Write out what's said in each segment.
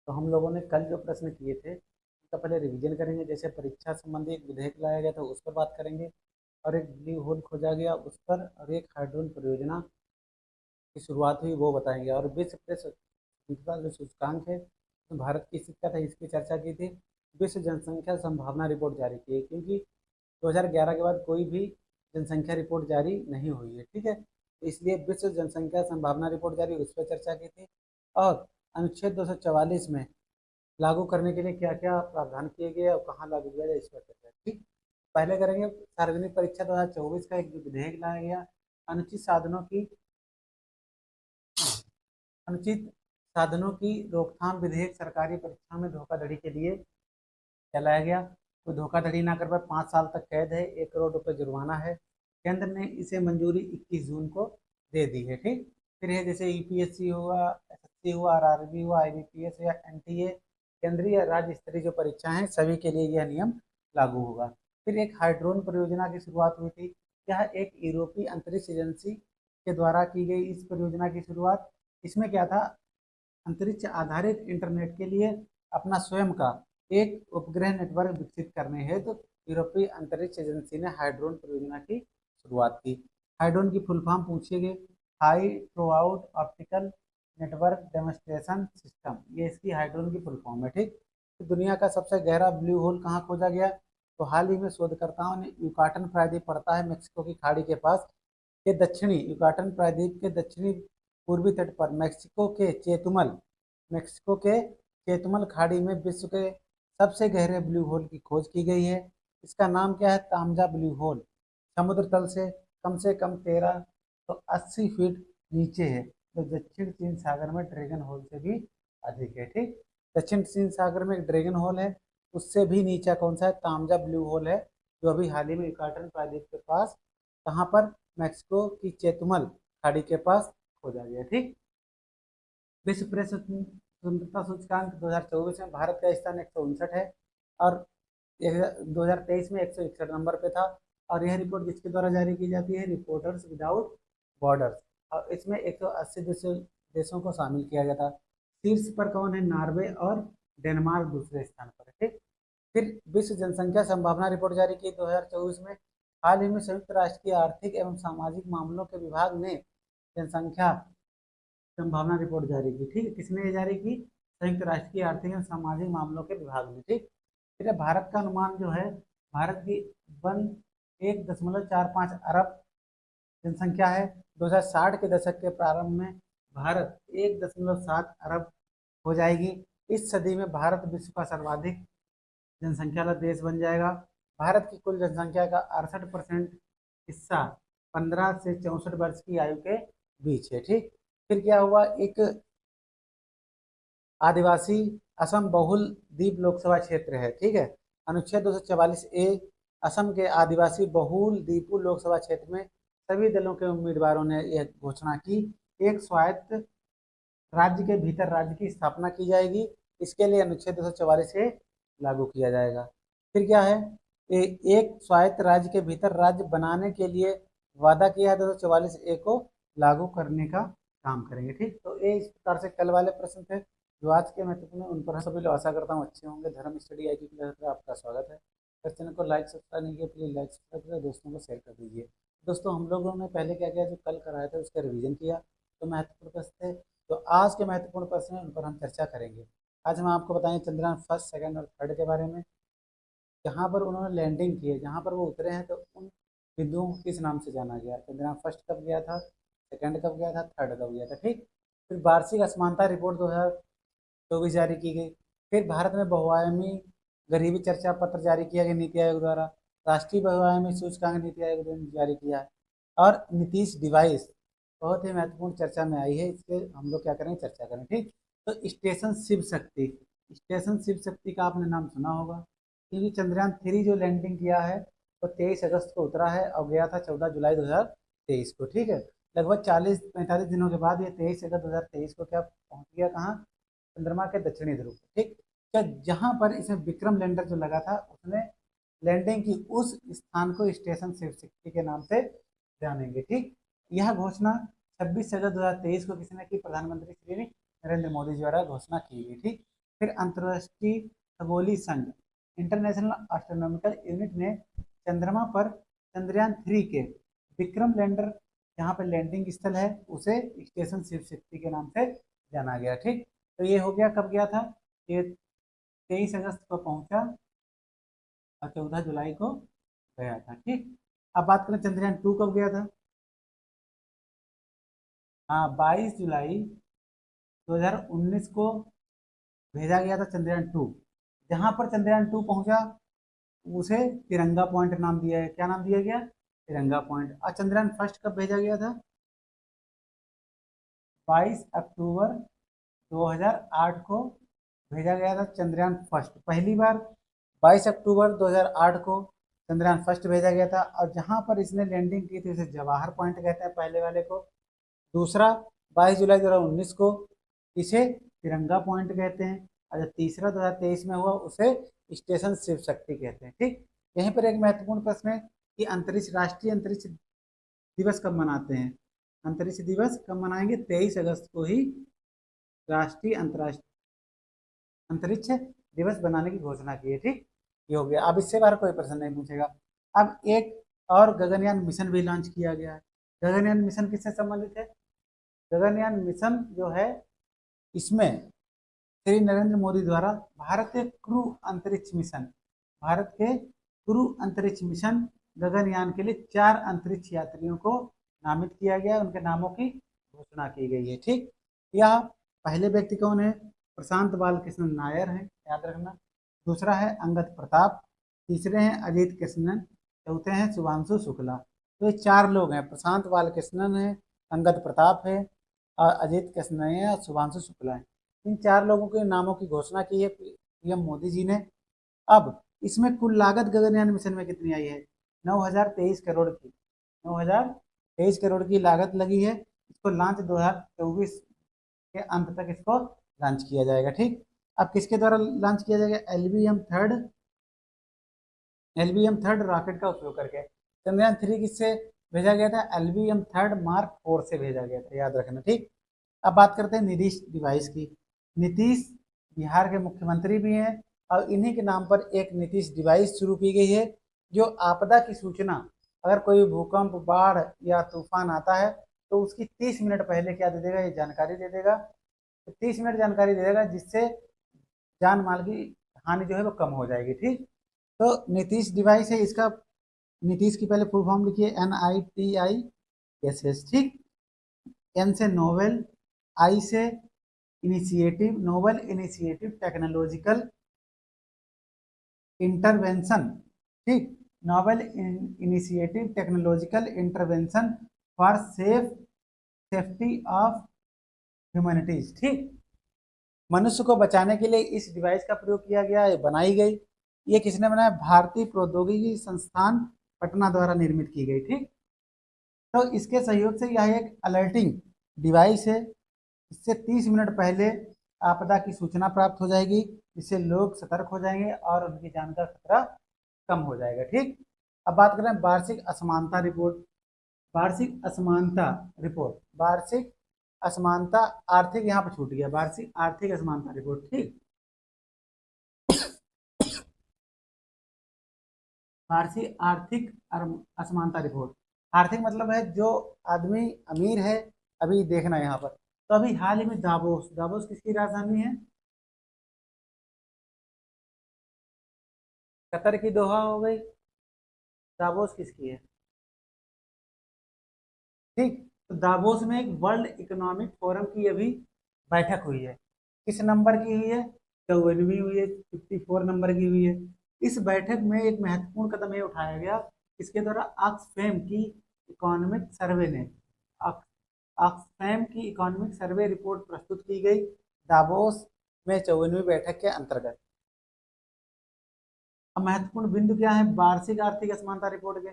तो हम लोगों ने कल जो प्रश्न किए थे उसका पहले रिवीजन करेंगे। जैसे परीक्षा संबंधी एक विधेयक लाया गया था उस पर बात करेंगे, और एक ब्लू होल खोजा गया उस पर, और एक हाइड्रोजन परियोजना की शुरुआत हुई वो बताएंगे, और विश्व प्रेस विकास जो सूचकांक है उसमें भारत की स्थिति क्या था इसकी चर्चा की थी। विश्व जनसंख्या संभावना रिपोर्ट जारी की है, क्योंकि 2011 के बाद कोई भी जनसंख्या रिपोर्ट जारी नहीं हुई है, ठीक है। तो इसलिए विश्व जनसंख्या संभावना रिपोर्ट जारी, उस पर चर्चा की थी। और अनुच्छेद 244 में लागू करने के लिए क्या क्या प्रावधान किए गए और कहाँ लागू किया जाए इस पर चर्चा, ठीक। पहले करेंगे सार्वजनिक परीक्षा 2024 का एक जो विधेयक लाया गया, अनुचित साधनों की अनुचित साधनों की रोकथाम विधेयक। सरकारी परीक्षा में धोखाधड़ी के लिए चलाया गया। कोई धोखाधड़ी ना कर पाए 5 साल तक कैद है, 1 करोड़ रुपए जुर्माना है। केंद्र ने इसे मंजूरी 21 जून को दे दी है, ठीक। फिर है जैसे यूपीएससी हुआ, एसएससी हुआ, आरआरबी हुआ, आईबीपीएस या एनटीए, केंद्रीय या राज्य स्तरीय जो परीक्षा है सभी के लिए यह नियम लागू होगा। फिर एक हाइड्रोन परियोजना की शुरुआत हुई थी। यह एक यूरोपीय अंतरिक्ष एजेंसी के द्वारा की गई इस परियोजना की शुरुआत। इसमें क्या था, अंतरिक्ष आधारित इंटरनेट के लिए अपना स्वयं का एक उपग्रह नेटवर्क विकसित करने हेतु यूरोपीय अंतरिक्ष एजेंसी ने हाइड्रोन परियोजना की शुरुआत की। हाइड्रोन की फुल फॉर्म पूछिए गए, high through out optical network demonstration system, ये इसकी हाइड्रोन की फुल फॉर्म है, ठीक। तो दुनिया का सबसे गहरा ब्लू होल कहाँ खोजा गया, तो हाल ही में शोधकर्ताओं ने युकाटन प्रायद्वीप पड़ता है मेक्सिको की खाड़ी के पास के दक्षिणी युकाटन प्रायद्वीप के दक्षिणी पूर्वी तट पर मेक्सिको के चेतुमल खाड़ी में विश्व के सबसे गहरे ब्लू होल की खोज की गई है। इसका नाम क्या है, तामजा ब्लू होल। समुद्र तल से कम 1380 फीट नीचे है, जो दक्षिण चीन सागर में ड्रैगन होल से भी अधिक है, ठीक। दक्षिण चीन सागर में एक ड्रैगन होल है, उससे भी नीचा कौन सा है, तामजा ब्लू होल है, जो अभी हाल ही में युकाटन प्रायद्वीप के पास, कहाँ पर, मैक्सिको की चेतुमल खाड़ी के पास खोजा गया, ठीक। विश्व प्रेस स्वतंत्रता सूचकांक 2024 में भारत का स्थान 159 है, और 2023 में 161 नंबर पे था। और यह रिपोर्ट किसके द्वारा जारी की जाती है, रिपोर्टर्स विदाउट बॉर्डर्स, और इसमें 180 देशों को शामिल किया गया था। शीर्ष पर कौन है, नॉर्वे और डेनमार्क दूसरे स्थान पर है, ठीक। फिर विश्व जनसंख्या संभावना रिपोर्ट जारी की 2024 में। हाल ही में संयुक्त राष्ट्र की आर्थिक एवं सामाजिक मामलों के विभाग ने जनसंख्या संभावना रिपोर्ट जारी की, ठीक है। किसने ये जारी की, संयुक्त राष्ट्र की आर्थिक एवं सामाजिक मामलों के विभाग ने, ठीक। फिर भारत का अनुमान जो है, भारत की वन 1.45 अरब जनसंख्या है। 2060 के दशक के प्रारंभ में भारत 1.7 अरब हो जाएगी। इस सदी में भारत विश्व का सर्वाधिक जनसंख्या वाला देश बन जाएगा। भारत की कुल जनसंख्या का 68% हिस्सा 15 से 64 वर्ष की आयु के बीच है, ठीक। फिर क्या हुआ, एक आदिवासी असम बहुल द्वीप लोकसभा क्षेत्र है, ठीक है। अनुच्छेद 244 ए, असम के आदिवासी बहुल द्वीप लोकसभा क्षेत्र में सभी दलों के उम्मीदवारों ने यह घोषणा की, एक स्वायत्त राज्य के भीतर राज्य की स्थापना की जाएगी। इसके लिए अनुच्छेद 244 से लागू किया जाएगा। फिर क्या है, एक स्वायत्त राज्य के भीतर राज्य बनाने के लिए वादा किया है, 244 ए को लागू करने का काम करेंगे, ठीक। तो ये इस प्रकार से कल वाले प्रश्न थे जो आज के महत्वपूर्ण, उन पर सभी लोग आशा करता हूँ अच्छे होंगे। धर्म स्टडी आई की क्लास में आपका स्वागत है। अगर चैनल को लाइक सब्सक्राइब नहीं किया प्लीज लाइक सब्सक्राइब करें, दोस्तों को शेयर कर दीजिए। दोस्तों हम लोगों ने पहले क्या किया, जो कल कराया था उसका रिवीजन किया, तो महत्वपूर्ण प्रश्न थे। तो आज के महत्वपूर्ण प्रश्न हैं उन पर हम चर्चा करेंगे। आज हम आपको बताएंगे चंद्रयान फर्स्ट, सेकंड और थर्ड के बारे में। जहाँ पर उन्होंने लैंडिंग की है, जहाँ पर वो उतरे हैं, तो उन बिंदुओं को किस नाम से जाना गया, चंद्रयान फर्स्ट कब गया था, सेकंड कब गया था, थर्ड कब गया था, ठीक। फिर वार्षिक असमानता रिपोर्ट 2024 जारी की गई। फिर भारत में बहुआयामी गरीबी चर्चा पत्र जारी किया गया नीति आयोग द्वारा। राष्ट्रीय बहुआयामी सूचकांक नीति आयोग ने जारी किया है। और नीतीश डिवाइस बहुत ही महत्वपूर्ण चर्चा में आई है, इसके हम लोग क्या करेंगे, चर्चा करें, ठीक। तो स्टेशन शिव शक्ति, स्टेशन शिव शक्ति का आपने नाम सुना होगा, क्योंकि चंद्रयान 3 जो लैंडिंग किया है वो 23 अगस्त को उतरा है और गया था 14 जुलाई 2023 को, ठीक है। लगभग 40-45 दिनों के बाद ये 23 अगस्त 2023 को क्या पहुंच गया, कहाँ, चंद्रमा के दक्षिणी ध्रुव पे, ठीक। क्या, जहां पर इसे विक्रम लैंडर जो लगा था उसने लैंडिंग की, उस स्थान को स्टेशन शिव शक्ति के नाम से जानेंगे, ठीक। यह घोषणा 26 अगस्त 2023 को किसने की, प्रधानमंत्री श्री नरेंद्र मोदी द्वारा घोषणा की गई, ठीक। फिर अंतर्राष्ट्रीय खगोलीय संघ इंटरनेशनल एस्ट्रोनॉमिकल यूनिट ने चंद्रमा पर चंद्रयान 3 के विक्रम लैंडर, जहाँ पर लैंडिंग स्थल है, उसे स्टेशन शिव शक्ति के नाम से जाना गया। ठीक, तो ये हो गया, कब गया था, ये 23 अगस्त को पहुंचा और 14 जुलाई को गया था। ठीक, अब बात करें चंद्रयान 2 कब गया था। हाँ, 22 जुलाई 2019 को भेजा गया था चंद्रयान 2। जहां पर चंद्रयान 2 पहुंचा उसे तिरंगा पॉइंट नाम दिया है। क्या नाम दिया गया, तिरंगा पॉइंट। और चंद्रयान 1 कब भेजा गया था, 22 अक्टूबर 2008 को भेजा गया था चंद्रयान 1 पहली बार। 22 अक्टूबर 2008 को चंद्रयान 1 भेजा गया था, और जहां पर इसने लैंडिंग की थी उसे जवाहर पॉइंट कहते हैं पहले वाले को। दूसरा 22 जुलाई 2019 को इसे तिरंगा पॉइंट कहते हैं, और जो तीसरा 2023 में हुआ उसे स्टेशन शिव शक्ति कहते हैं। ठीक, यहीं पर एक महत्वपूर्ण प्रश्न है कि राष्ट्रीय अंतरिक्ष दिवस कब मनाते हैं। अंतरिक्ष दिवस कब मनाएंगे, 23 अगस्त को ही राष्ट्रीय अंतरिक्ष दिवस बनाने की घोषणा की है। ठीक, ये हो गया। अब इससे बाहर कोई प्रश्न नहीं पूछेगा। अब एक और गगनयान मिशन भी लॉन्च किया गया है। गगनयान मिशन किससे संबंधित है, गगनयान मिशन जो है इसमें श्री नरेंद्र मोदी द्वारा भारत के क्रू अंतरिक्ष मिशन गगनयान के लिए 4 अंतरिक्ष यात्रियों को नामित किया गया, उनके नामों की घोषणा की गई है। ठीक, यह पहले व्यक्ति कौन है, प्रशांत बालकृष्ण नायर है, याद रखना। दूसरा है अंगद प्रताप, तीसरे हैं अजीत कृष्णन, चौथे हैं शुभांशु शुक्ला। तो ये 4 लोग हैं, प्रशांत बालकृष्णन है, अंगद प्रताप है, और अजीत कृष्णन है, और शुभांशु शुक्ला है। इन 4 लोगों के नामों की घोषणा की है पीएम मोदी जी ने। अब इसमें कुल लागत गगनयान मिशन में कितनी आई है, 9023 करोड़ की, 9023 करोड़ की लागत लगी है। इसको लॉन्च 2024 के अंत तक इसको लॉन्च किया जाएगा। ठीक, अब किसके द्वारा लॉन्च किया जाएगा, एलवीएम 3 रॉकेट का उपयोग करके। चंद्रयान 3 किससे भेजा गया था, LVM-3 Mark 4 से भेजा गया था, याद रखना। ठीक, अब बात करते हैं नीतीश डिवाइस की। नीतीश बिहार के मुख्यमंत्री भी हैं, और इन्हीं के नाम पर एक नीतीश डिवाइस शुरू की गई है, जो आपदा की सूचना, अगर कोई भूकंप, बाढ़ या तूफान आता है तो उसकी 30 मिनट पहले क्या दे देगा, ये जानकारी दे देगा। तो 30 मिनट जानकारी दे देगा, जिससे जान माल की हानि जो है वो कम हो जाएगी। ठीक, तो नीतीश डिवाइस है, इसका नीतीश की पहले फुल फॉर्म लिखिए, NITISS। ठीक, एन से नोवेल, आई से initiative, novel initiative technological intervention. ठीक, novel initiative technological intervention for safety of humanities. ठीक, मनुष्य को बचाने के लिए इस डिवाइस का प्रयोग किया गया है, बनाई गई। ये किसने बनाया, भारतीय प्रौद्योगिकी संस्थान पटना द्वारा निर्मित की गई। ठीक, तो इसके सहयोग से यह एक अलर्टिंग डिवाइस है, इससे 30 मिनट पहले आपदा की सूचना प्राप्त हो जाएगी, जिससे लोग सतर्क हो जाएंगे और उनकी जान का खतरा कम हो जाएगा। ठीक, अब बात करें वार्षिक असमानता रिपोर्ट। वार्षिक असमानता आर्थिक, यहाँ पर छूट गया, वार्षिक आर्थिक असमानता रिपोर्ट। ठीक, वार्षिक आर्थिक असमानता रिपोर्ट। आर्थिक मतलब है जो आदमी अमीर है, अभी देखना है यहाँ पर। तो अभी हाल ही में दावोस, दावोस किसकी राजधानी है, कतर की दोहा हो गई, दावोस किसकी है। ठीक, तो दावोस में एक वर्ल्ड इकोनॉमिक फोरम की अभी बैठक हुई है। किस नंबर की हुई है, 54वीं हुई है, 54 नंबर की हुई है। इस बैठक में एक महत्वपूर्ण कदम ये उठाया गया, इसके द्वारा ऑक्सफैम की इकोनॉमिक सर्वे ने ऑक्सफैम की इकोनॉमिक सर्वे रिपोर्ट प्रस्तुत की गई दावोस में 54वीं बैठक के अंतर्गत। अब महत्वपूर्ण बिंदु क्या है वार्षिक आर्थिक असमानता रिपोर्ट के,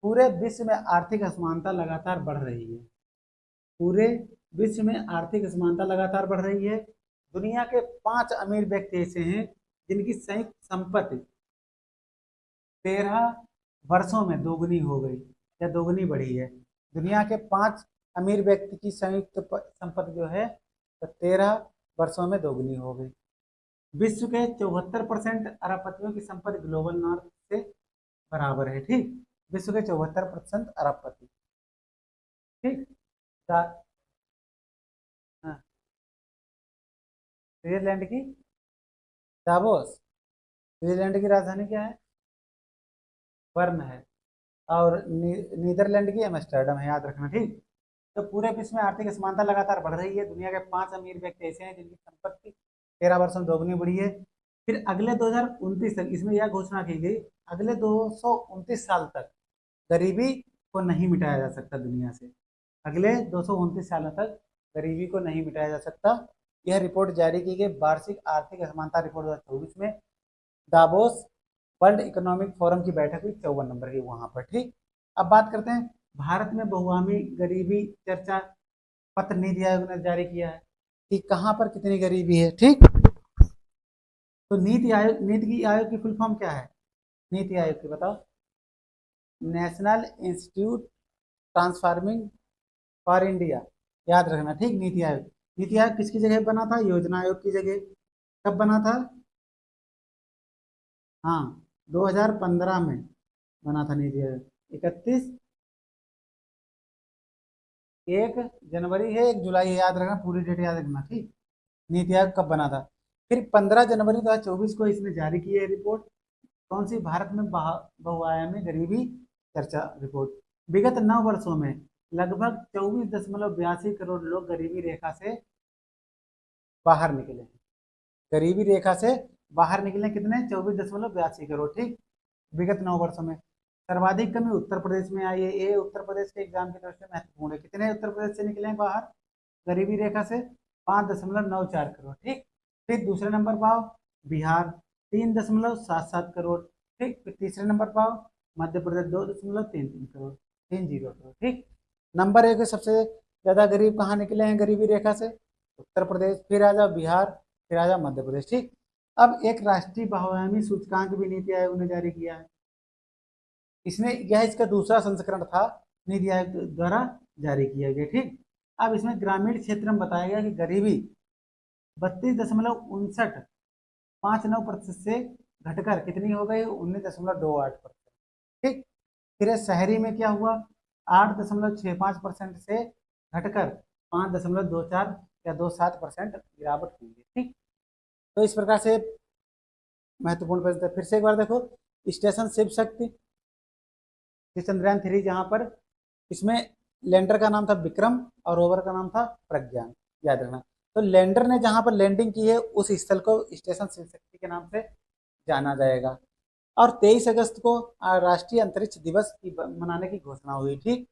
पूरे विश्व में आर्थिक असमानता लगातार बढ़ रही है। पूरे विश्व में आर्थिक असमानता लगातार बढ़ रही है। दुनिया के 5 अमीर व्यक्ति ऐसे हैं जिनकी संयुक्त संपत्ति 13 वर्षों में दोगुनी हो गई या दोगुनी बढ़ी है। दुनिया के 5 अमीर व्यक्ति की संयुक्त संपत्ति जो है तो 13 वर्षों में दोगुनी हो गई। विश्व के 74% अरबपतियों की संपत्ति ग्लोबल नॉर्थ से बराबर है। ठीक, विश्व के 74% अरबपति। ठीक। दा- हाँ, स्विट्जरलैंड की दावोस। स्विट्जरलैंड की राजधानी क्या है? बर्न है। और नीदरलैंड की एम्स्टर्डम है, याद रखना। ठीक। तो पूरे विश्व में आर्थिक असमानता लगातार बढ़ रही है। दुनिया के 5 अमीर व्यक्ति ऐसे हैं जिनकी संपत्ति 13 वर्षों में दोगुनी बढ़ी है। फिर अगले 2029 तक इसमें यह घोषणा की गई, अगले 229 साल तक गरीबी को नहीं मिटाया जा सकता दुनिया से। अगले 229 सालों तक गरीबी को नहीं मिटाया जा सकता। यह रिपोर्ट जारी की गई वार्षिक आर्थिक असमानता रिपोर्ट 2024 में। दावोस वर्ल्ड इकोनॉमिक फोरम की बैठक हुई 54 नंबर की वहां पर। ठीक। अब बात करते हैं भारत में बहुआमी गरीबी चर्चा पत्र नीति आयोग ने जारी किया है कि कहां पर कितनी गरीबी है। ठीक। तो नीति आयोग की फुल फॉर्म क्या है? नीति आयोग की बताओ। National institute transforming for India, याद रखना। ठीक, नीति आयोग किसकी जगह बना था? योजना आयोग की जगह। कब बना था? हाँ, 2015 में बना था नीति आयोग। 1 जनवरी है, 1 जुलाई है, याद रखना, पूरी डेट याद रखना। ठीक। नीति आयोग कब बना था? फिर 15 जनवरी 2024 को इसने जारी की है रिपोर्ट। कौन सी? भारत में बहुआयामी गरीबी चर्चा रिपोर्ट। विगत 9 वर्षों में लगभग 24.82 करोड़ लोग गरीबी रेखा से बाहर निकले हैं। गरीबी रेखा से बाहर निकले कितने? 24.82 करोड़। ठीक, विगत 9 वर्षों में। सर्वाधिक कमी उत्तर प्रदेश में आई है। ये उत्तर प्रदेश के एग्जाम की दृष्टि से महत्वपूर्ण है। कितने उत्तर प्रदेश से निकले हैं बाहर गरीबी रेखा से? 5.94 करोड़। ठीक। फिर दूसरे नंबर पाओ बिहार, 3.77 करोड़। ठीक। फिर तीसरे नंबर पाओ मध्य प्रदेश, 2.33 करोड़, 30 करोड़। ठीक। नंबर 1 सबसे ज्यादा गरीब कहाँ निकले हैं गरीबी रेखा से? उत्तर प्रदेश। फिर आ जाओ बिहार, फिर आ जाओ मध्य प्रदेश। ठीक। अब एक राष्ट्रीय बहुआयामी सूचकांक भी नीति आयोग ने जारी किया है। इसमें यह इसका दूसरा संस्करण था, नीति आयोग द्वारा जारी किया गया। ठीक। अब इसमें ग्रामीण क्षेत्र में बताया गया कि गरीबी 32.59 से घटकर कितनी हो गई? 19.28%। ठीक। फिर शहरी में क्या हुआ? 8.65% से घटकर 5.24 या 27% गिरावट हुई है। ठीक। तो इस प्रकार से महत्वपूर्ण प्रश्न। फिर से एक बार देखो, स्टेशन शिव शक्ति चंद्रयान 3, जहां पर इसमें लैंडर का नाम था विक्रम और रोवर का नाम था प्रज्ञान, याद रखना। तो लैंडर ने जहां पर लैंडिंग की है उस स्थल को स्टेशन शिव शक्ति के नाम से जाना जाएगा। और 23 अगस्त को राष्ट्रीय अंतरिक्ष दिवस की मनाने की घोषणा हुई। ठीक।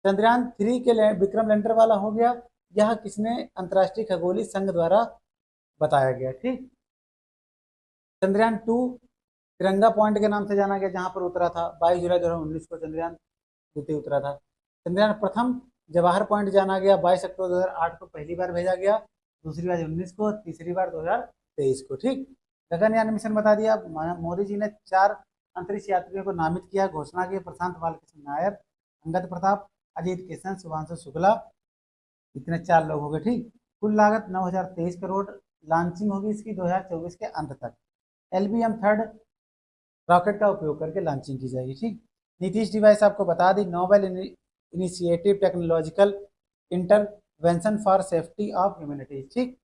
चंद्रयान 3 के विक्रम लैंडर वाला हो गया। यह किसने? अंतर्राष्ट्रीय खगोलीय संघ द्वारा बताया गया। ठीक। चंद्रयान 2 तिरंगा पॉइंट के नाम से जाना गया, जहां पर उतरा था 22 जुलाई 2019 को चंद्रयान द्वितीय उतरा था। चंद्रयान प्रथम जवाहर पॉइंट जाना गया 22 अक्टूबर 2008 को पहली बार भेजा गया, दूसरी बार 19 को, तीसरी बार 2023 को। ठीक। गगनयान मिशन बता दिया। मोदी जी ने 4 अंतरिक्ष यात्रियों को नामित किया, घोषणा की। प्रशांत बालकृष्ण नायर, अंगद प्रताप, अजीत किशन, शुभांशु शुक्ला, इतने 4 लोग हो गए। ठीक। कुल लागत 9,023 करोड़। लॉन्चिंग होगी इसकी 2024 के अंत तक। LBM-3 रॉकेट का उपयोग करके लॉन्चिंग की जाएगी। ठीक। नीतीश डिवाइस आपको बता दी, novel initiative technological intervention for safety of humanity. ठीक।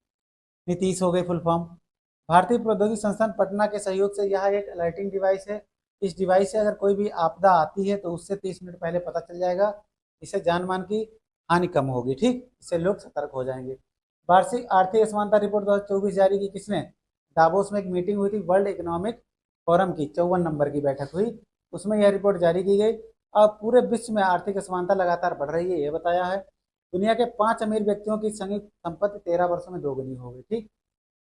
नीतीश हो गई फुल फॉर्म। भारतीय प्रौद्योगिकी संस्थान पटना के सहयोग से यह एक अलर्टिंग डिवाइस है। इस डिवाइस से अगर कोई भी आपदा आती है तो उससे 30 मिनट पहले पता चल जाएगा। इससे जान मान की हानि कम होगी। ठीक। इससे लोग सतर्क हो जाएंगे। वार्षिक आर्थिक असमानता रिपोर्ट 2024 जारी की किसने? दावोस में एक मीटिंग हुई थी, वर्ल्ड इकोनॉमिक फोरम की 54 नंबर की बैठक हुई, उसमें यह रिपोर्ट जारी की गई। अब पूरे विश्व में आर्थिक असमानता लगातार बढ़ रही है, ये बताया है। दुनिया के 5 अमीर व्यक्तियों की संयुक्त संपत्ति 13 वर्षों में दोगुनी हो गई। ठीक।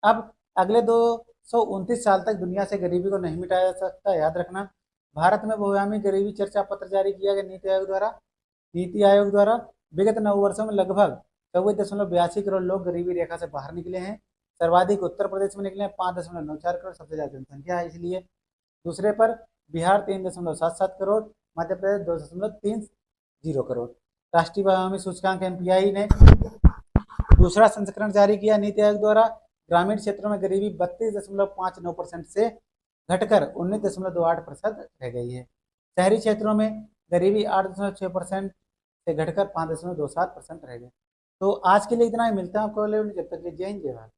अब अगले 229 साल तक दुनिया से गरीबी को नहीं मिटाया जा सकता, याद रखना। भारत में बहुआयामी गरीबी चर्चा पत्र जारी किया गया नीति आयोग द्वारा। विगत 9 वर्षों में लगभग 24.82 करोड़ लोग गरीबी रेखा से बाहर निकले हैं। सर्वाधिक उत्तर प्रदेश में निकले हैं, 5.94 करोड़, सबसे ज्यादा जनसंख्या है इसलिए। दूसरे पर बिहार 3.77 करोड़, मध्य प्रदेश 2.30 करोड़। राष्ट्रीय बहुआयामी सूचकांक MPI ने दूसरा संस्करण जारी किया नीति आयोग द्वारा। ग्रामीण क्षेत्रों में गरीबी 32.59% से घटकर 19.28% रह गई है। शहरी क्षेत्रों में गरीबी 8.6% से घटकर 5.27% रह गई। तो आज के लिए इतना ही, मिलता है आपको अगले वीडियो में। जब तक के लिए जय हिंद जय भारत।